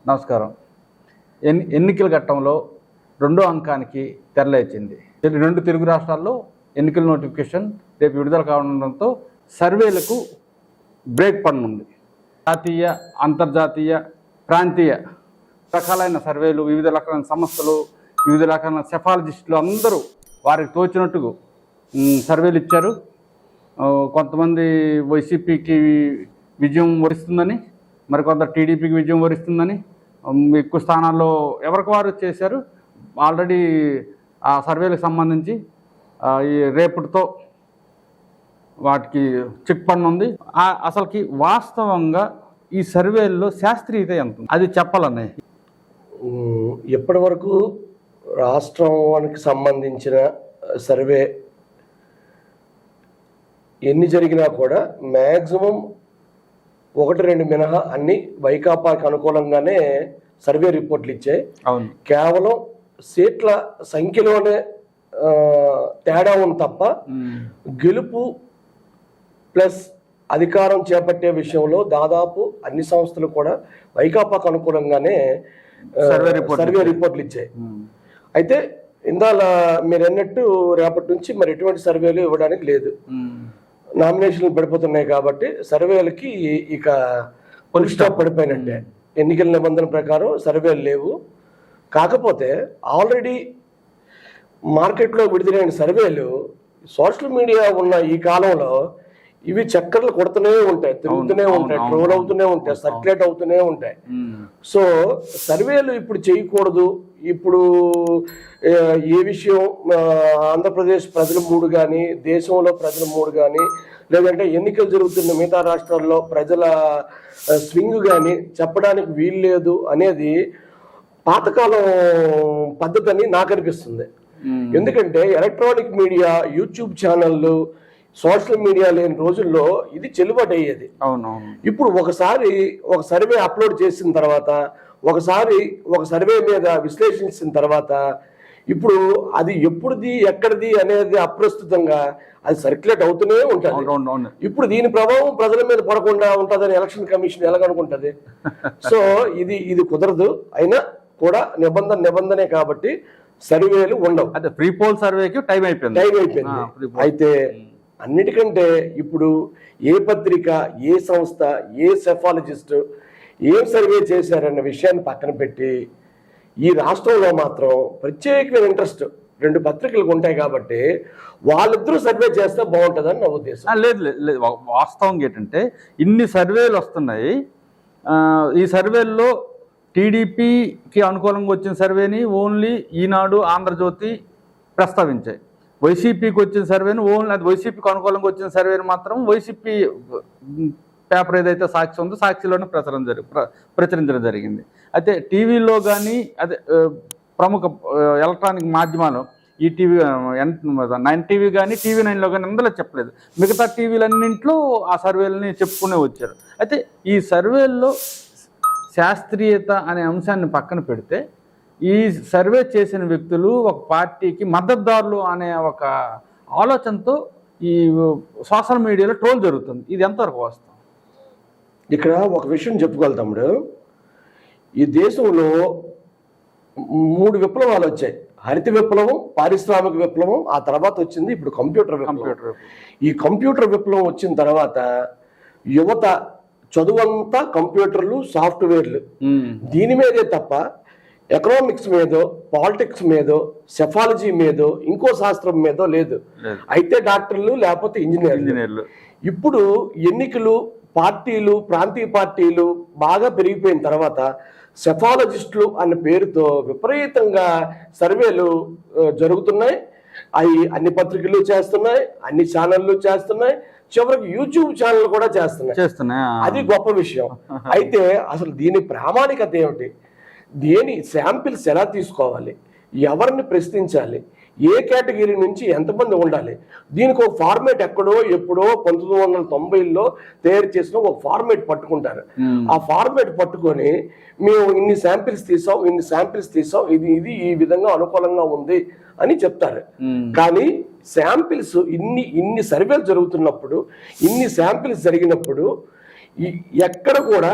నమస్కారం. ఎన్నికల ఘట్టంలో రెండో అంకానికి తెరలేచింది. 2 తెలుగు రాష్ట్రాల్లో ఎన్నికల నోటిఫికేషన్ రేపు విడుదల కావడంతో సర్వేలకు బ్రేక్ పడనుంది. జాతీయ, అంతర్జాతీయ, ప్రాంతీయ రకాలైన సర్వేలు, వివిధ రకాలైన సంస్థలు, వివిధ రకాలైన సెఫాలజిస్టులు అందరూ వారికి తోచినట్టుగా సర్వేలు ఇచ్చారు. కొంతమంది వైసీపీకి విజయం వరిస్తుందని, మరికొంత టీడీపీకి విజయం వరిస్తుందని ఎక్కువ స్థానాల్లో ఎవరికి వారు చేశారు. ఆల్రెడీ ఆ సర్వేలకు సంబంధించి ఈ రేపటితో వాటికి చెక్ పన్నుంది. అసలుకి వాస్తవంగా ఈ సర్వేల్లో శాస్త్రీయత ఎంత, అది చెప్పాలన్నాయి. ఎప్పటి వరకు రాష్ట్రానికి సంబంధించిన సర్వే ఎన్ని జరిగినా కూడా మ్యాక్సిమం 1-2 మినహా అన్ని వైకాపాకి అనుకూలంగానే సర్వే రిపోర్ట్లు ఇచ్చాయి. అవును, కేవలం సీట్ల సంఖ్యలోనే తేడా ఉంది తప్ప గెలుపు ప్లస్ అధికారం చేపట్టే విషయంలో దాదాపు అన్ని సంస్థలు కూడా వైకాపాకు అనుకూలంగానే సర్వే రిపోర్ట్లు ఇచ్చాయి. అయితే ఇందాల మీరు అన్నట్టు రేపటి నుంచి మరి ఎటువంటి సర్వేలు ఇవ్వడానికి లేదు. నామినేషన్లు పడిపోతున్నాయి కాబట్టి సర్వేలకి ఇక ఫుల్ స్టాప్ పడిపోయినట్టే. ఎన్నికల నిబంధన ప్రకారం సర్వేలు లేవు. కాకపోతే ఆల్రెడీ మార్కెట్లో విడుదలైన సర్వేలు సోషల్ మీడియా ఉన్న ఈ కాలంలో ఇవి చక్కర్లు కొడుతూనే ఉంటాయి, తిరుగుతూనే ఉంటాయి, ట్రోల్ అవుతూనే ఉంటాయి, సర్క్యులేట్ అవుతూనే ఉంటాయి. సో సర్వేలు ఇప్పుడు చేయకూడదు. ఇప్పుడు ఏ విషయం ఆంధ్రప్రదేశ్ ప్రజల మూడు కానీ, దేశంలో ప్రజల మూడు కానీ, లేదంటే ఎన్నికలు జరుగుతున్న మిగతా రాష్ట్రాల్లో ప్రజల స్వింగ్ కానీ చెప్పడానికి వీలు లేదు అనేది పాతకాలం పద్ధతి అని నాకు అనిపిస్తుంది. ఎందుకంటే ఎలక్ట్రానిక్ మీడియా, యూట్యూబ్ ఛానళ్ళు, సోషల్ మీడియా లేని రోజుల్లో ఇది చెల్లుబాటు అయ్యేది. ఇప్పుడు ఒకసారి ఒక సర్వే అప్లోడ్ చేసిన తర్వాత, ఒకసారి ఒక సర్వే మీద విశ్లేషించిన తర్వాత ఇప్పుడు అది ఎప్పుడుది ఎక్కడిది అనేది అప్రస్తుతంగా అది సర్క్యులేట్ అవుతూనే ఉంటుంది. ఇప్పుడు దీని ప్రభావం ప్రజల మీద పడకుండా ఉంటుందని ఎలక్షన్ కమిషన్ ఎలాగనుకుంటుంది? సో ఇది కుదరదు. అయినా కూడా నిబంధనే కాబట్టి సర్వేలు ఉండవు. అదే ప్రీ పోల్ సర్వేకి టైం అయిపోయింది. అయితే అన్నిటికంటే ఇప్పుడు ఏ పత్రిక, ఏ సంస్థ, ఏ సెఫాలజిస్ట్ ఏం సర్వే చేశారన్న విషయాన్ని పక్కన పెట్టి ఈ రాష్ట్రంలో మాత్రం ప్రత్యేకమైన ఇంట్రెస్ట్ 2 పత్రికలకు ఉంటాయి కాబట్టి వాళ్ళిద్దరూ సర్వే చేస్తే బాగుంటుందని నా ఉద్దేశం. లేదు, వాస్తవం ఏంటంటే ఇన్ని సర్వేలు వస్తున్నాయి. ఈ సర్వేల్లో టీడీపీకి అనుకూలంగా వచ్చిన సర్వేని ఓన్లీ ఈనాడు, ఆంధ్రజ్యోతి ప్రస్తావించాయి. వైసీపీకి వచ్చిన సర్వేని ఓన్లీ, అది వైసీపీకి అనుకూలంగా వచ్చిన సర్వేని మాత్రం వైసీపీ పేపర్ ఏదైతే సాక్షి ఉందో సాక్షిలోనే ప్రచురించడం జరిగింది. అయితే టీవీలో కానీ, అదే ప్రముఖ ఎలక్ట్రానిక్ మాధ్యమాలు, ఈటీవీ, 9 టీవీ కానీ, TV9లో కానీ అందులో చెప్పలేదు. మిగతా టీవీలన్నింటిలో ఆ సర్వేలని చెప్పుకునే వచ్చారు. అయితే ఈ సర్వేల్లో శాస్త్రీయత అనే అంశాన్ని పక్కన పెడితే ఈ సర్వే చేసిన వ్యక్తులు ఒక పార్టీకి మద్దతుదారులు అనే ఒక ఆలోచనతో ఈ సోషల్ మీడియాలో ట్రోల్ జరుగుతుంది. ఇది ఎంతవరకు వాస్తవం? ఇక్కడ ఒక విషయం చెప్పుకోగలుగుతాముడు. ఈ దేశంలో 3 విప్లవాలు వచ్చాయి. హరిత విప్లవం, పారిశ్రామిక విప్లవం, ఆ తర్వాత వచ్చింది ఇప్పుడు కంప్యూటర్ విప్లవం. ఈ కంప్యూటర్ విప్లవం వచ్చిన తర్వాత యువత చదువంతా కంప్యూటర్లు, సాఫ్ట్వేర్లు, దీని మీదే తప్ప ఎకనామిక్స్ మీదో, పాలిటిక్స్ మీదో, సెఫాలజీ మీదో, ఇంకో శాస్త్రం మీదో లేదు. అయితే డాక్టర్లు, లేకపోతే ఇంజనీర్లు. ఇప్పుడు ఎన్నికలు, పార్టీలు, ప్రాంతీయ పార్టీలు బాగా పెరిగిపోయిన తర్వాత సెఫాలజిస్టులు అన్న పేరుతో విపరీతంగా సర్వేలు జరుగుతున్నాయి. అవి అన్ని పత్రికలు చేస్తున్నాయి, అన్ని ఛానళ్ళు చేస్తున్నాయి, చివరికి యూట్యూబ్ ఛానల్ కూడా చేస్తున్నాయి. అది గొప్ప విషయం. అయితే అసలు దీని ప్రామాణికత ఏమిటి? దేని శాంపిల్స్ ఎలా తీసుకోవాలి, ఎవరిని ప్రశ్నించాలి, ఏ కేటగిరీ నుంచి ఎంతమంది ఉండాలి, దీనికి ఒక ఫార్మేట్ ఎక్కడో ఎప్పుడో 1990లో తయారు చేసిన ఒక ఫార్మేట్ పట్టుకుంటారు. ఆ ఫార్మేట్ పట్టుకొని మేము ఇన్ని శాంపిల్స్ తీసాం, ఇది ఈ విధంగా అనుకూలంగా ఉంది అని చెప్తారు. కానీ శాంపిల్స్ ఇన్ని సర్వేలు జరుగుతున్నప్పుడు, ఇన్ని శాంపిల్స్ జరిగినప్పుడు ఎక్కడ కూడా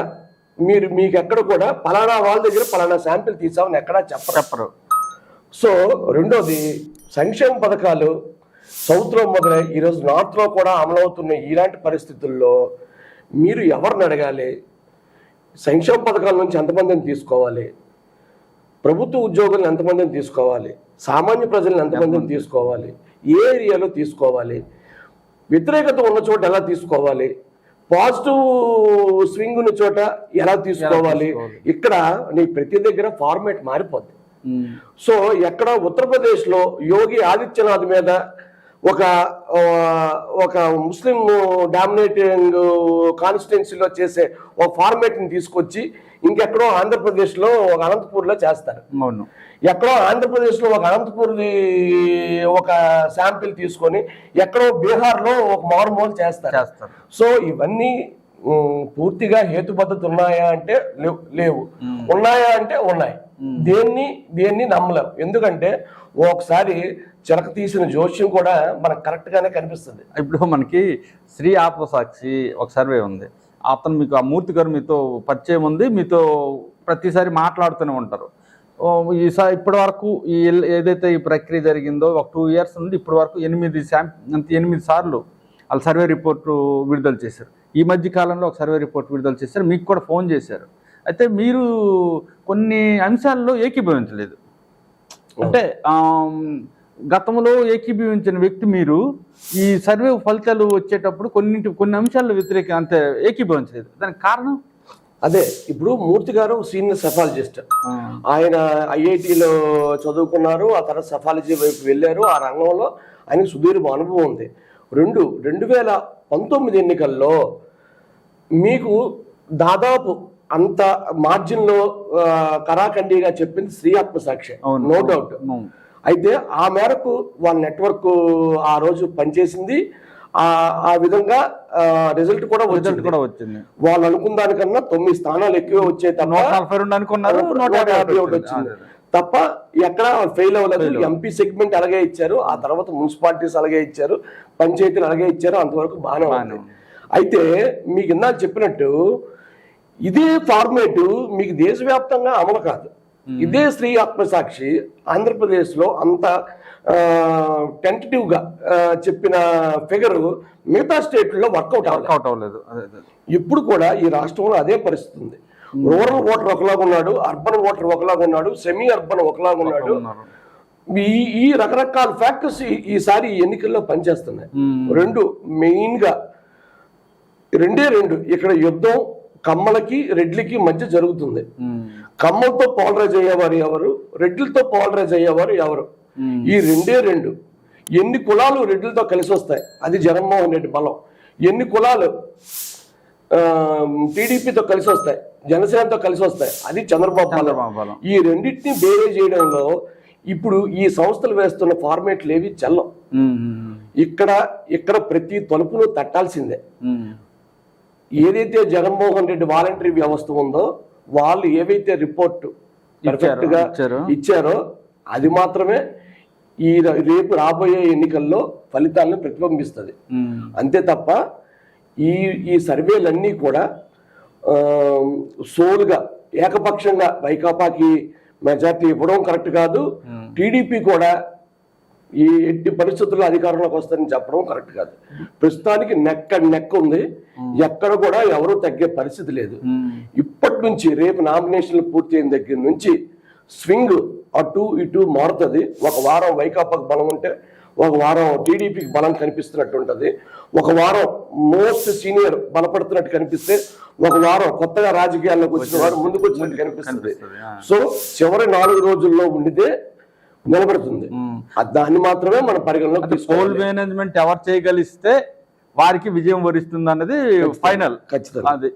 మీకు ఎక్కడ కూడా పలానా వాళ్ళ దగ్గర పలానా శాంపిల్ తీసామని ఎక్కడా చెప్పరు. సో రెండోది, సంక్షేమ పథకాలు సౌత్లో మొదలై ఈరోజు నార్త్లో కూడా అమలవుతున్న ఇలాంటి పరిస్థితుల్లో మీరు ఎవరిని అడగాలి? సంక్షేమ పథకాల నుంచి ఎంతమందిని తీసుకోవాలి? ప్రభుత్వ ఉద్యోగులను ఎంతమందిని తీసుకోవాలి? సామాన్య ప్రజలను ఎంతమందిని తీసుకోవాలి? ఏ ఏరియాలో తీసుకోవాలి? వ్యతిరేకత ఉన్న చోట ఎలా తీసుకోవాలి? పాజిటివ్ స్వింగ్ ఉన్న చోట ఎలా తీసుకోవాలి? ఇక్కడ నీ ప్రతి దగ్గర ఫార్మేట్ మారిపోద్ది. సో ఎక్కడ ఉత్తరప్రదేశ్లో యోగి ఆదిత్యనాథ్ మీద ఒక ముస్లిం డామినేటింగ్ కాన్స్టిట్యున్సీలో చేసే ఒక ఫార్మేట్ని తీసుకొచ్చి ఇంకెక్కడో ఆంధ్రప్రదేశ్లో ఒక అనంతపూర్లో చేస్తారు. ఎక్కడో ఆంధ్రప్రదేశ్లో ఒక అనంతపూర్ది ఒక శాంపిల్ తీసుకొని ఎక్కడో బీహార్లో ఒక మారుమూల చేస్తారు. సో ఇవన్నీ పూర్తిగా హేతుబద్ధత ఉన్నాయా అంటే లేవు, ఉన్నాయా అంటే ఉన్నాయి. దేన్ని నమ్మలేం. ఎందుకంటే ఒకసారి చిలక తీసిన జోష్యం కూడా మనకు కరెక్ట్ గానే కనిపిస్తుంది. ఇప్పుడు మనకి శ్రీ ఆత్మసాక్షి ఒక సర్వే ఉంది. అతను మీకు ఆ మూర్తి గారు మీతో పరిచయం ఉంది, మీతో ప్రతిసారి మాట్లాడుతూనే ఉంటారు. ఈసారి ఇప్పటి వరకు ఏదైతే ఈ ప్రక్రియ జరిగిందో ఒక 2 years నుండి ఇప్పటి వరకు 8 సార్లు వాళ్ళు సర్వే రిపోర్టు విడుదల చేశారు. ఈ మధ్య కాలంలో ఒక సర్వే రిపోర్ట్ విడుదల చేశారు, మీకు కూడా ఫోన్ చేశారు. అయితే మీరు కొన్ని అంశాల్లో ఏకీభవించలేదు. అంటే గతంలో ఏకీభవించిన వ్యక్తి మీరు ఈ సర్వే ఫలితాలు వచ్చేటప్పుడు కొన్ని అంశాల్లో అంతే ఏకీభవించలేదు. దానికి కారణం అదే. ఇప్పుడు మూర్తి గారు సీనియర్ సెఫాలజిస్ట్, ఆయన ఐఐటిలో చదువుకున్నారు, ఆ తర్వాత సెఫాలజీ వైపు వెళ్ళారు. ఆ రంగంలో ఆయనకు సుదీర్ఘ అనుభవం ఉంది. 2019 ఎన్నికల్లో మీకు దాదాపు అంత మార్జిన్లో కరాఖండిగా చెప్పింది శ్రీ ఆత్మసాక్షి, నో డౌట్. అయితే ఆ మేరకు వాళ్ళ నెట్వర్క్ ఆ రోజు పనిచేసింది. ఆ విధంగా రిజల్ట్ కూడా వచ్చింది. వాళ్ళు అనుకున్న దానికన్నా 9 స్థానాలు ఎక్కువ వచ్చే వచ్చింది తప్ప ఎక్కడ ఫెయిల్ అవ్వలేదు. ఎంపీ సెగ్మెంట్ అలాగే ఇచ్చారు, ఆ తర్వాత మున్సిపాలిటీస్ అలాగే ఇచ్చారు, పంచాయతీలు అలాగే ఇచ్చారు. అంతవరకు బాగానే ఉంది. అయితే మీకు ఇందాక చెప్పినట్టు ఇదే ఫార్మేట్ మీకు దేశవ్యాప్తంగా అమలు కాదు. ఇదే శ్రీ ఆత్మసాక్షి ఆంధ్రప్రదేశ్లో అంత టెంటటివ్గా చెప్పిన ఫిగర్ మిగతా స్టేట్లలో వర్కౌట్ అవ్వలేదు. ఇప్పుడు కూడా ఈ రాష్ట్రంలో అదే పరిస్థితి ఉంది. రూరల్ ఓటర్ ఒకలాగా ఉన్నాడు, అర్బన్ ఓటర్ ఒకలాగా ఉన్నాడు, సెమీ అర్బన్ ఒకలాగా ఉన్నాడు. ఈ రకరకాల ఫ్యాక్టర్స్ ఈసారి ఎన్నికల్లో పనిచేస్తున్నాయి. మెయిన్గా రెండు ఇక్కడ యుద్ధం కమ్మలకి రెడ్లకి మధ్య జరుగుతుంది. కమ్మలతో పోలరైజ్ అయ్యేవారు ఎవరు, రెడ్లతో పోలరైజ్ అయ్యేవారు ఎవరు? ఈ రెండు. ఎన్ని కులాలు రెడ్లతో కలిసి వస్తాయి, అది జగన్మోహన్ రెడ్డి బలం. ఎన్ని కులాలు టీడీపీతో కలిసి వస్తాయి, జనసేనతో కలిసి వస్తాయి, అది చంద్రబాబు బలం. ఈ రెండింటిని బేరే చేయడంలో ఇప్పుడు ఈ సంస్థలు వేస్తున్న ఫార్మేట్లు ఏవి చెల్లం. ఇక్కడ ప్రతి తలుపును తట్టాల్సిందే. ఏదైతే జగన్మోహన్ రెడ్డి వాలంటరీ వ్యవస్థ ఉందో వాళ్ళు ఏవైతే రిపోర్టు పర్ఫెక్ట్ గా ఇచ్చారో అది మాత్రమే రేపు రాబోయే ఎన్నికల్లో ఫలితాలను ప్రతిబింబిస్తుంది. అంతే తప్ప ఈ సర్వేలన్నీ కూడా సోలుగా ఏకపక్షంగా వైకాపాకి మెజార్టీ ఇవ్వడం కరెక్ట్ కాదు. టీడీపీ కూడా ఈ ఎట్టి పరిస్థితుల్లో అధికారంలోకి వస్తారని చెప్పడం కరెక్ట్ కాదు. ప్రస్తుతానికి నెక్ ఉంది, ఎక్కడ కూడా ఎవరు తగ్గే పరిస్థితి లేదు. ఇప్పటి నుంచి రేపు నామినేషన్లు పూర్తి అయిన దగ్గర నుంచి స్వింగ్ అటు ఇటు మారుతుంది. ఒక వారం వైకాపాకు బలం ఉంటే ఒక వారం టీడీపీకి బలం కనిపిస్తున్నట్టు ఉంటుంది. ఒక వారం మోస్ట్ సీనియర్ బలపడుతున్నట్టు కనిపిస్తే ఒక వారం కొత్తగా రాజకీయాల్లోకి వచ్చిన వారు ముందుకు వచ్చినట్టు కనిపిస్తుంది. సో చివరి 4 రోజుల్లో ఉండితే నిలబడుతుంది. దాన్ని మాత్రమే మన పరిగణలోకి పోల్ మేనేజ్మెంట్ ఎవరు చేయగలిస్తే వారికి విజయం వరిస్తుంది అన్నది ఫైనల్. ఖచ్చితంగా అది